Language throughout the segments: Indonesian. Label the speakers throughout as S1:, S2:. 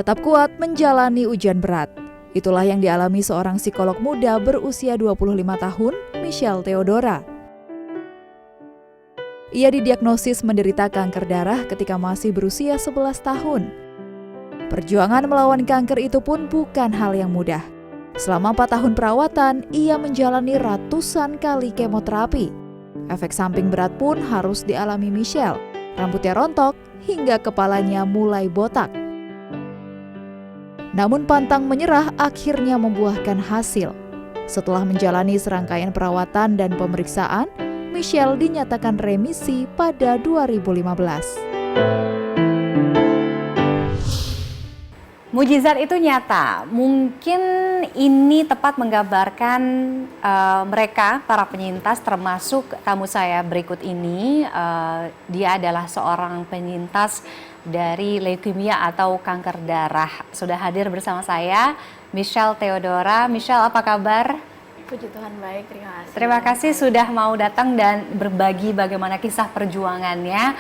S1: tetap kuat menjalani ujian berat. Itulah yang dialami seorang psikolog muda berusia 25 tahun, Michelle Theodora. Ia didiagnosis menderita kanker darah ketika masih berusia 11 tahun. Perjuangan melawan kanker itu pun bukan hal yang mudah. Selama 4 tahun perawatan, ia menjalani ratusan kali kemoterapi. Efek samping berat pun harus dialami Michelle. Rambutnya rontok hingga kepalanya mulai botak. Namun pantang menyerah akhirnya membuahkan hasil. Setelah menjalani serangkaian perawatan dan pemeriksaan, Michelle dinyatakan remisi pada 2015.
S2: Mujizat itu nyata. Mungkin ini tepat menggambarkan mereka, para penyintas, termasuk tamu saya berikut ini. Dia adalah seorang penyintas dari leukemia atau kanker darah. Sudah hadir bersama saya, Michelle Theodora. Michelle, apa kabar?
S3: Puji Tuhan, baik, terima kasih.
S2: Terima kasih sudah mau datang dan berbagi bagaimana kisah perjuangannya.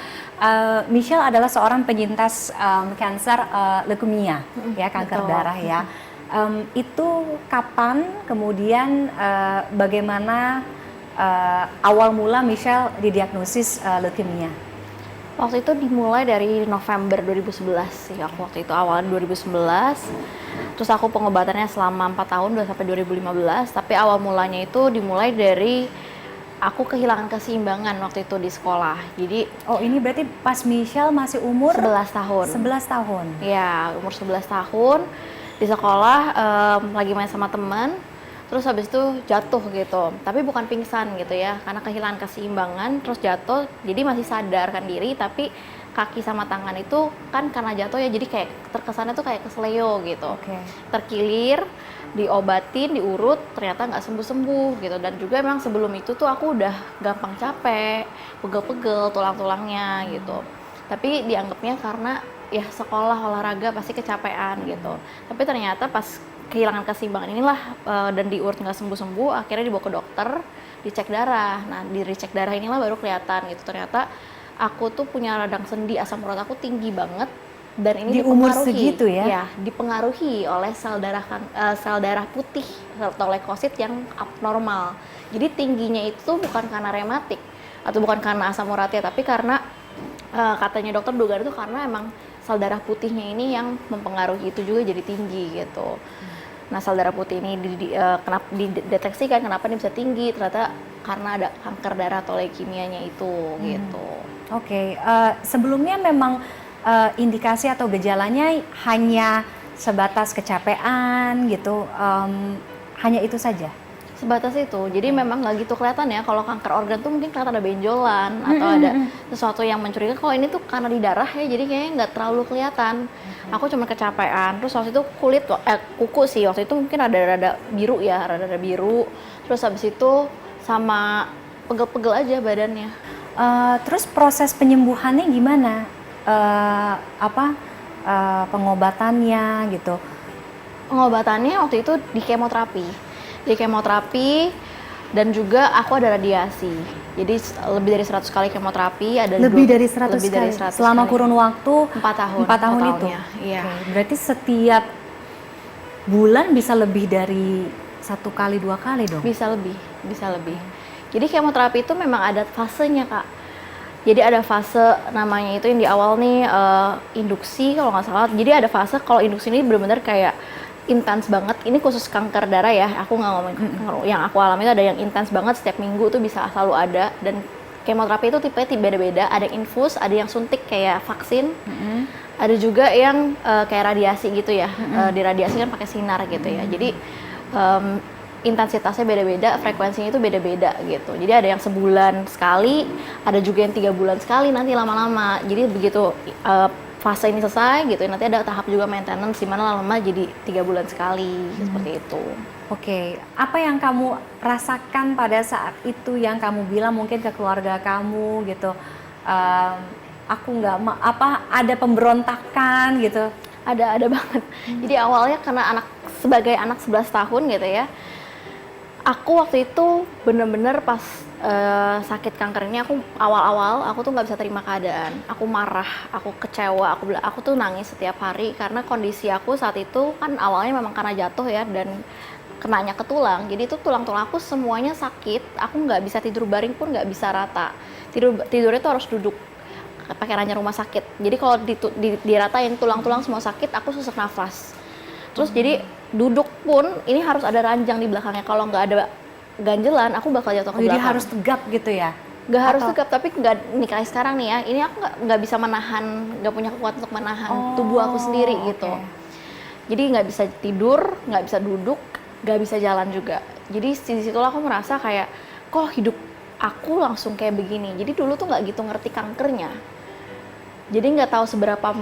S2: Michelle adalah seorang penyintas kanker leukemia, ya, kanker
S3: Betul.
S2: darah ya. Itu kapan, kemudian bagaimana awal mula Michelle didiagnosis leukemia?
S3: Waktu itu dimulai dari November 2011 sih, waktu itu awal 2011. Terus aku pengobatannya selama 4 tahun, udah sampai 2015. Tapi awal mulanya itu dimulai dari aku kehilangan keseimbangan waktu itu di sekolah. Jadi,
S2: ini berarti pas Michelle masih umur
S3: 11 tahun.
S2: 11 tahun.
S3: Ya, umur 11 tahun di sekolah, lagi main sama teman. Terus habis itu jatuh gitu, tapi bukan pingsan gitu ya, karena kehilangan keseimbangan, terus jatuh, jadi masih sadarkan diri, tapi kaki sama tangan itu kan karena jatuh ya, jadi kayak terkesannya tuh kayak kesleo gitu. Terkilir, diobatin, diurut, ternyata nggak sembuh-sembuh gitu. Dan juga emang sebelum itu tuh aku udah gampang capek, pegel-pegel tulang-tulangnya gitu. Tapi dianggapnya karena ya sekolah olahraga pasti kecapean gitu. Tapi ternyata pas kehilangan keseimbangan inilah dan diurut nggak sembuh-sembuh, akhirnya dibawa ke dokter, dicek darah. Nah, di dicek darah inilah baru kelihatan gitu, ternyata aku tuh punya radang sendi, asam urat aku tinggi banget, dan ini
S2: di umur segitu ya?
S3: Ya, dipengaruhi oleh sel darah putih atau leukosit yang abnormal. Jadi tingginya itu bukan karena rematik atau bukan karena asam uratnya, tapi karena katanya dokter dugaan itu karena emang sel darah putihnya ini yang mempengaruhi itu juga jadi tinggi gitu. Nah, sel darah putih ini kenapa dideteksi kan, kenapa ini bisa tinggi, ternyata karena ada kanker darah atau leukemianya itu gitu.
S2: Sebelumnya memang indikasi atau gejalanya hanya sebatas kecapean gitu, hanya itu saja?
S3: Sebatas itu, jadi memang nggak gitu kelihatan ya. Kalau kanker organ tuh mungkin kelihatan ada benjolan atau ada sesuatu yang mencurigakan. Kalau ini tuh karena di darah ya, jadi kayaknya nggak terlalu kelihatan. Aku cuma kecapean. Terus waktu itu kuku sih, waktu itu mungkin ada rada biru ya, rada biru. Terus habis itu sama pegel-pegel aja badannya.
S2: Terus proses penyembuhannya gimana? Pengobatannya gitu?
S3: Pengobatannya waktu itu di kemoterapi, dan juga aku ada radiasi. Jadi lebih dari 100 kali kemoterapi,
S2: lebih dari 100 kali selama kurun waktu
S3: 4 tahun.
S2: 4 tahun itu.
S3: Iya.
S2: Berarti setiap bulan bisa lebih dari 1 kali 2 kali dong?
S3: Bisa lebih. Jadi kemoterapi itu memang ada fasenya, Kak. Jadi ada fase namanya itu yang di awal nih induksi kalau nggak salah. Jadi ada fase kalau induksi ini benar-benar kayak intens banget. Ini khusus kanker darah ya, aku nggak ngomong yang aku alami itu ada yang intens banget, setiap minggu tuh bisa selalu ada. Dan kemoterapi itu tipenya beda-beda, ada yang infus, ada yang suntik kayak vaksin, ada juga yang kayak radiasi gitu ya, diradiasi kan pakai sinar gitu ya. Jadi intensitasnya beda-beda, frekuensinya itu beda-beda gitu. Jadi ada yang sebulan sekali, ada juga yang 3 bulan sekali nanti lama-lama. Jadi begitu fase ini selesai gitu, nanti ada tahap juga maintenance di mana lama jadi 3 bulan sekali, seperti itu.
S2: Apa yang kamu rasakan pada saat itu yang kamu bilang mungkin ke keluarga kamu gitu? Aku nggak ada pemberontakan gitu?
S3: Ada banget. Jadi awalnya karena sebagai anak 11 tahun gitu ya, Aku waktu itu bener-bener pas sakit kanker ini, aku awal-awal aku tuh nggak bisa terima keadaan. Aku marah, aku kecewa, aku tuh nangis setiap hari karena kondisi aku saat itu kan awalnya memang karena jatuh ya, dan kenanya ke tulang. Jadi itu tulang-tulang aku semuanya sakit. Aku nggak bisa tidur baring pun nggak bisa rata. Tidurnya tuh harus duduk pakai ranjang rumah sakit. Jadi kalau diratain tulang-tulang semua sakit, aku susah nafas. Terus jadi duduk pun ini harus ada ranjang di belakangnya. Kalau nggak ada ganjelan, aku bakal jatuh ke belakang.
S2: Jadi harus tegap gitu ya?
S3: Nggak harus tegap, tapi nggak nih kayak sekarang nih ya. Ini aku nggak bisa menahan, nggak punya kekuatan untuk menahan tubuh aku sendiri gitu. Jadi nggak bisa tidur, nggak bisa duduk, nggak bisa jalan juga. Jadi di situlah aku merasa kayak kok hidup aku langsung kayak begini. Jadi dulu tuh nggak gitu ngerti kankernya. Jadi nggak tahu seberapa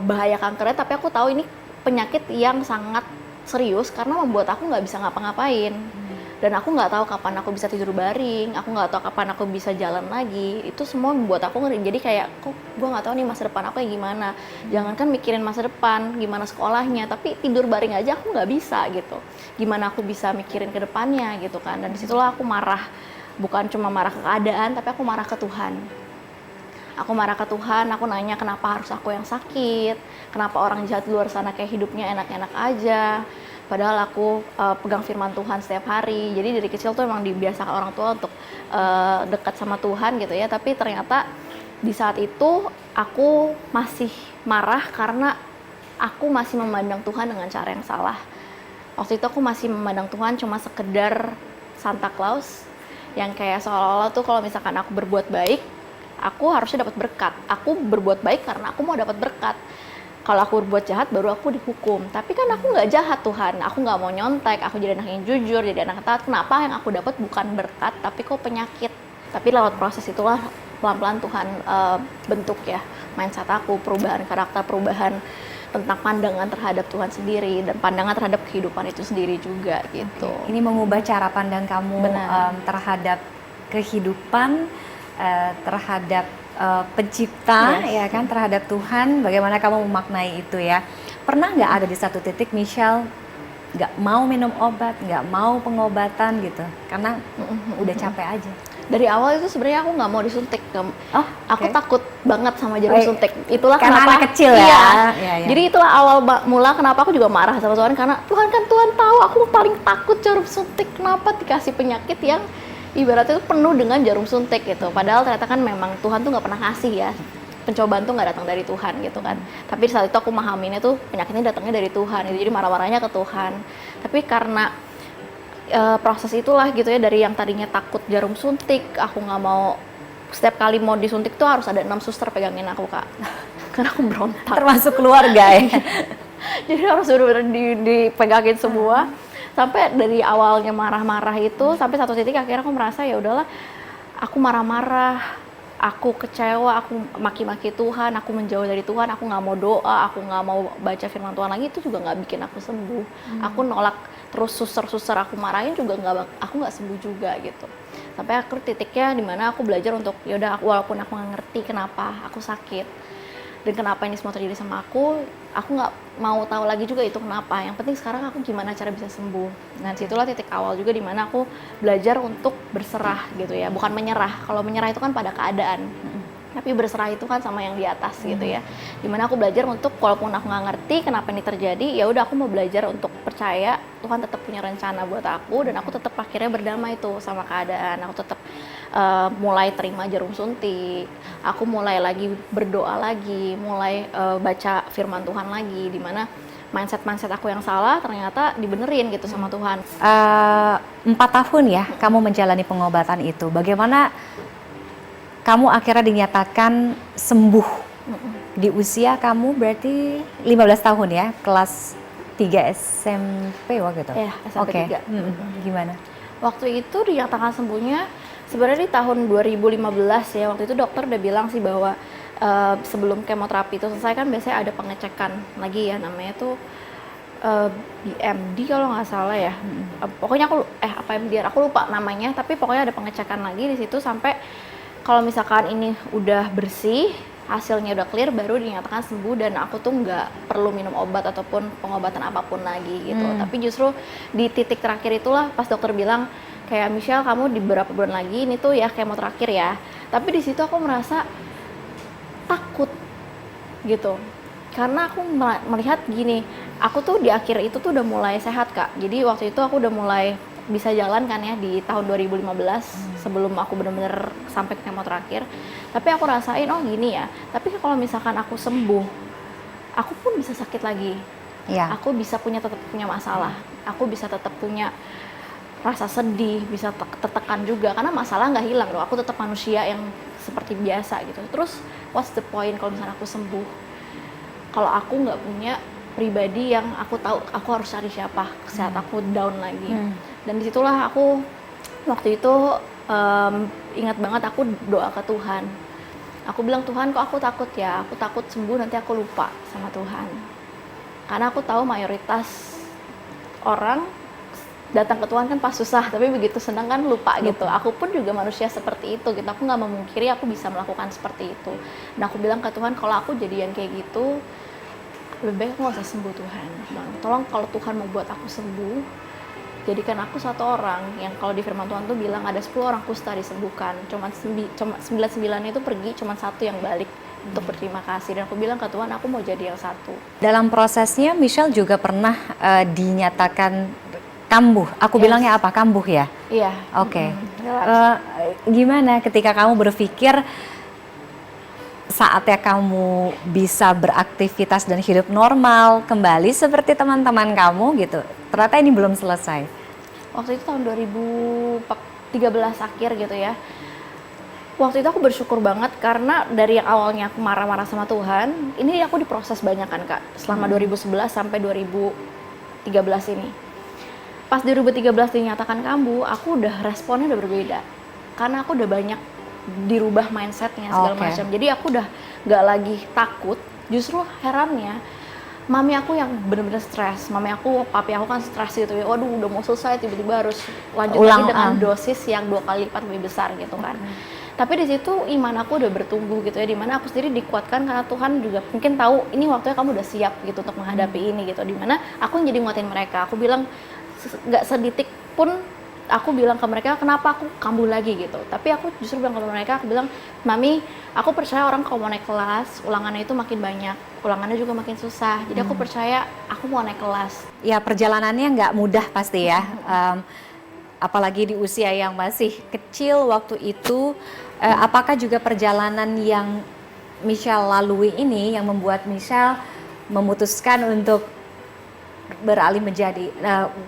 S3: bahaya kankernya, tapi aku tahu ini penyakit yang sangat serius karena membuat aku nggak bisa ngapa-ngapain. Dan aku nggak tahu kapan aku bisa tidur baring, aku nggak tahu kapan aku bisa jalan lagi. Itu semua membuat aku ngeri. Jadi kayak, kok gue nggak tahu nih masa depan aku kayak gimana. Jangankan mikirin masa depan, gimana sekolahnya, tapi tidur baring aja aku nggak bisa gitu. Gimana aku bisa mikirin ke depannya gitu kan. Dan disitulah aku marah. Bukan cuma marah ke keadaan, tapi aku marah ke Tuhan. Aku marah ke Tuhan, aku nanya kenapa harus aku yang sakit, kenapa orang jahat di luar sana kayak hidupnya enak-enak aja. Padahal aku pegang firman Tuhan setiap hari. Jadi dari kecil tuh emang dibiasakan orang tua untuk dekat sama Tuhan gitu ya. Tapi ternyata di saat itu aku masih marah karena aku masih memandang Tuhan dengan cara yang salah. Waktu itu aku masih memandang Tuhan cuma sekedar Santa Claus yang kayak seolah-olah tuh kalau misalkan aku berbuat baik, aku harusnya dapat berkat. Aku berbuat baik karena aku mau dapat berkat. Kalau aku berbuat jahat baru aku dihukum. Tapi kan aku nggak jahat Tuhan. Aku nggak mau nyontek. Aku jadi anak yang jujur, jadi anak yang taat. Kenapa yang aku dapat bukan berkat, tapi kok penyakit. Tapi lewat proses itulah pelan-pelan Tuhan bentuk ya mindset aku, perubahan karakter, perubahan tentang pandangan terhadap Tuhan sendiri dan pandangan terhadap kehidupan itu sendiri juga gitu.
S2: Ini mengubah cara pandang kamu terhadap kehidupan, terhadap pencipta, ya kan, terhadap Tuhan. Bagaimana kamu memaknai itu ya? Pernah nggak ada di satu titik Michelle nggak mau minum obat, nggak mau pengobatan gitu, karena udah capek aja?
S3: Dari awal itu sebenarnya aku nggak mau disuntik. Aku takut banget sama jarum suntik. Itulah
S2: karena
S3: kenapa
S2: anak kecil ya. Iya.
S3: Jadi itulah awal mula kenapa aku juga marah sama Tuhan, karena Tuhan tahu aku paling takut jarum suntik. Kenapa dikasih penyakit yang ibaratnya itu penuh dengan jarum suntik gitu. Padahal ternyata kan memang Tuhan tuh nggak pernah ngasih ya. Pencobaan tuh nggak datang dari Tuhan gitu kan. Tapi saat itu aku memahaminnya tuh penyakitnya datangnya dari Tuhan gitu. Jadi marah-marahnya ke Tuhan. Tapi karena proses itulah gitu ya, dari yang tadinya takut jarum suntik, aku nggak mau, setiap kali mau disuntik tuh harus ada 6 suster pegangin aku Kak. Karena aku berontak.
S2: Termasuk keluarga ya.
S3: Jadi harus benar-benar dipegangin semua. Sampai dari awalnya marah-marah itu sampai satu titik akhirnya aku merasa ya udahlah, aku marah-marah, aku kecewa, aku maki-maki Tuhan, aku menjauh dari Tuhan, aku nggak mau doa, aku nggak mau baca firman Tuhan lagi, itu juga nggak bikin aku sembuh. Aku nolak terus suster-suster aku marahin juga aku nggak sembuh juga gitu. Sampai akhir titiknya dimana aku belajar untuk yaudah, walaupun aku nggak ngerti kenapa aku sakit dan kenapa ini semua terjadi sama aku nggak mau tahu lagi juga itu kenapa. Yang penting sekarang aku gimana cara bisa sembuh. Nah situlah titik awal juga dimana aku belajar untuk berserah gitu ya, bukan menyerah. Kalau menyerah itu kan pada keadaan, tapi berserah itu kan sama yang di atas gitu ya. Dimana aku belajar untuk walaupun aku nggak ngerti kenapa ini terjadi, ya udah aku mau belajar untuk percaya Tuhan tetap punya rencana buat aku, dan aku tetap akhirnya berdamai tuh sama keadaan. Aku tetap mulai terima jarum suntik, aku mulai lagi berdoa lagi, mulai baca firman Tuhan lagi, dimana mindset aku yang salah ternyata dibenerin gitu sama Tuhan.
S2: 4 tahun ya kamu menjalani pengobatan itu. Bagaimana kamu akhirnya dinyatakan sembuh di usia kamu berarti 15 tahun ya, kelas 3 SMP waktu itu?
S3: Iya, SMP 3.
S2: Gimana?
S3: Waktu itu dinyatakan sembuhnya sebenarnya di tahun 2015 ya. Waktu itu dokter udah bilang sih bahwa sebelum kemoterapi itu selesai kan biasanya ada pengecekan lagi ya, namanya tuh BMD kalau nggak salah ya. Pokoknya apa MDR, aku lupa namanya, tapi pokoknya ada pengecekan lagi di situ sampai kalau misalkan ini udah bersih, hasilnya udah clear baru dinyatakan sembuh dan aku tuh nggak perlu minum obat ataupun pengobatan apapun lagi gitu. Tapi justru di titik terakhir itulah pas dokter bilang kayak Michelle kamu di beberapa bulan lagi ini tuh ya kemo terakhir ya. Tapi di situ aku merasa takut gitu. Karena aku melihat gini, aku tuh di akhir itu tuh udah mulai sehat Kak. Jadi waktu itu aku udah mulai bisa jalan kan ya di tahun 2015 sebelum aku bener-bener sampai ke kemo terakhir. Tapi aku rasain oh gini ya. Tapi kalau misalkan aku sembuh, aku pun bisa sakit lagi.
S2: Iya.
S3: Aku bisa tetap punya masalah. Aku bisa tetap punya rasa sedih, bisa tertekan juga karena masalah nggak hilang loh. Aku tetap manusia yang seperti biasa gitu. Terus what's the point kalau misalnya aku sembuh? Kalau aku nggak punya pribadi yang aku tahu aku harus cari siapa saat aku down lagi. Dan disitulah aku waktu itu ingat banget aku doa ke Tuhan. Aku bilang Tuhan kok aku takut ya, aku takut sembuh nanti aku lupa sama Tuhan. Karena aku tahu mayoritas orang datang ke Tuhan kan pas susah, tapi begitu senang kan lupa gitu. Aku pun juga manusia seperti itu gitu. Aku nggak memungkiri aku bisa melakukan seperti itu. Dan aku bilang ke Tuhan kalau aku jadian kayak gitu, lebih baik aku nggak usah sembuh Tuhan. Bang, tolong kalau Tuhan mau buat aku sembuh, jadikan aku satu orang yang kalau di firman Tuhan tuh bilang ada 10 orang kusta disembuhkan. Cuma 99 itu pergi, cuma satu yang balik untuk berterima kasih. Dan aku bilang ke Tuhan aku mau jadi yang satu.
S2: Dalam prosesnya Michelle juga pernah dinyatakan kambuh. Aku bilangnya apa? Kambuh ya?
S3: Iya.
S2: Oke. Gimana ketika kamu berpikir saatnya kamu bisa beraktivitas dan hidup normal kembali seperti teman-teman kamu gitu? Ternyata ini belum selesai.
S3: Waktu itu tahun 2013 akhir gitu ya. Waktu itu aku bersyukur banget karena dari yang awalnya aku marah-marah sama Tuhan, ini aku diproses banyak kan Kak, selama 2011 sampai 2013 ini. Pas 2013 dinyatakan kambuh, aku udah responnya udah berbeda. Karena aku udah banyak dirubah mindsetnya segala macam. Jadi aku udah gak lagi takut, justru herannya mami aku yang bener-bener stres, papi aku kan stres gitu ya, waduh udah mau selesai tiba-tiba harus lanjut lagi dengan dosis yang 2 kali lipat lebih besar gitu kan. Tapi di situ iman aku udah bertumbuh gitu ya, dimana aku sendiri dikuatkan karena Tuhan juga mungkin tahu ini waktunya kamu udah siap gitu untuk menghadapi ini gitu, dimana aku yang jadi nguatin mereka. Aku bilang nggak sedetik pun aku bilang ke mereka kenapa aku kambuh lagi gitu, tapi aku justru bilang ke mereka, aku bilang mami aku percaya orang kalau mau naik kelas ulangannya itu makin banyak, ulangannya juga makin susah, jadi aku percaya aku mau naik kelas.
S2: Ya perjalanannya nggak mudah pasti ya, apalagi di usia yang masih kecil waktu itu. Apakah juga perjalanan yang Michelle lalui ini yang membuat Michelle memutuskan untuk beralih menjadi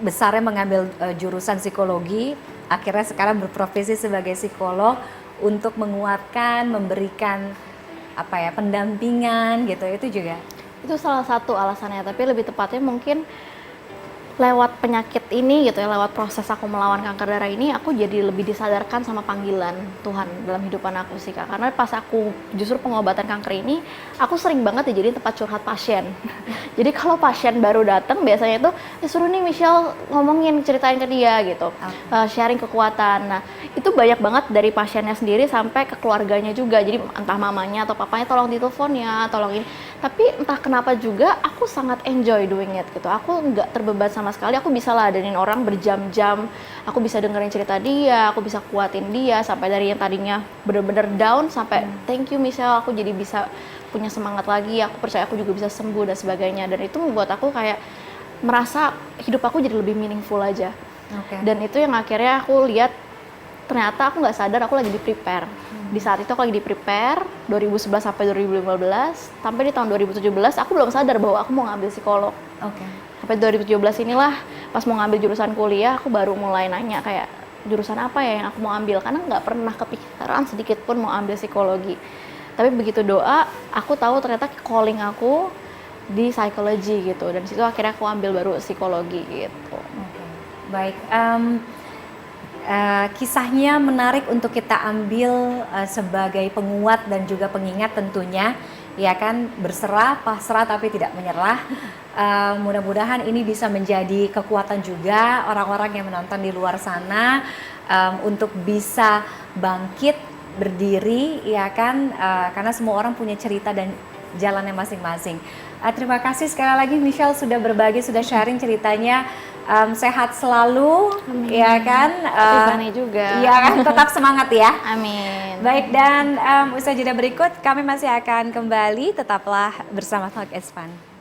S2: besarnya mengambil jurusan psikologi, akhirnya sekarang berprofesi sebagai psikolog untuk menguatkan, memberikan pendampingan gitu, itu juga?
S3: Itu salah satu alasannya, tapi lebih tepatnya mungkin lewat penyakit ini gitu ya, lewat proses aku melawan kanker darah ini, aku jadi lebih disadarkan sama panggilan Tuhan dalam hidupan aku sih Kak. Karena pas aku justru pengobatan kanker ini, aku sering banget dijadiin tempat curhat pasien. Jadi kalau pasien baru datang biasanya itu suruh nih Michelle ngomongin, ceritain ke dia gitu, sharing kekuatan. Nah itu banyak banget dari pasiennya sendiri sampai ke keluarganya juga. Jadi entah mamanya atau papanya tolong ditelepon ya, tolong ini. Tapi entah kenapa juga aku sangat enjoy doing it gitu. Aku nggak terbeban sama sekali, aku bisa ladenin orang berjam-jam, aku bisa dengerin cerita dia, aku bisa kuatin dia sampai dari yang tadinya bener-bener down sampai thank you Michelle, aku jadi bisa punya semangat lagi, aku percaya aku juga bisa sembuh dan sebagainya. Dan itu membuat aku kayak merasa hidup aku jadi lebih meaningful aja. Dan itu yang akhirnya aku lihat ternyata aku nggak sadar aku lagi di prepare. Di saat itu aku lagi di prepare 2011 sampai 2015, sampai di tahun 2017 aku belum sadar bahwa aku mau ngambil psikolog. Sampai 2017 inilah pas mau ngambil jurusan kuliah aku baru mulai nanya kayak jurusan apa ya yang aku mau ambil, karena nggak pernah kepikiran sedikit pun mau ambil psikologi. Tapi begitu doa aku tahu ternyata calling aku di psikologi gitu, dan situ akhirnya aku ambil baru psikologi gitu.
S2: Baik, kisahnya menarik untuk kita ambil sebagai penguat dan juga pengingat tentunya, ya kan, berserah, pasrah tapi tidak menyerah. Mudah-mudahan ini bisa menjadi kekuatan juga orang-orang yang menonton di luar sana untuk bisa bangkit berdiri, ya kan, karena semua orang punya cerita dan jalannya masing-masing. Terima kasih sekali lagi Michelle sudah berbagi, sudah sharing ceritanya. Sehat selalu, ya kan?
S3: Tiffany juga.
S2: Iya kan, tetap semangat ya.
S3: Amin.
S2: Baik, dan usai jeda berikut kami masih akan kembali, tetaplah bersama Talk is Fun.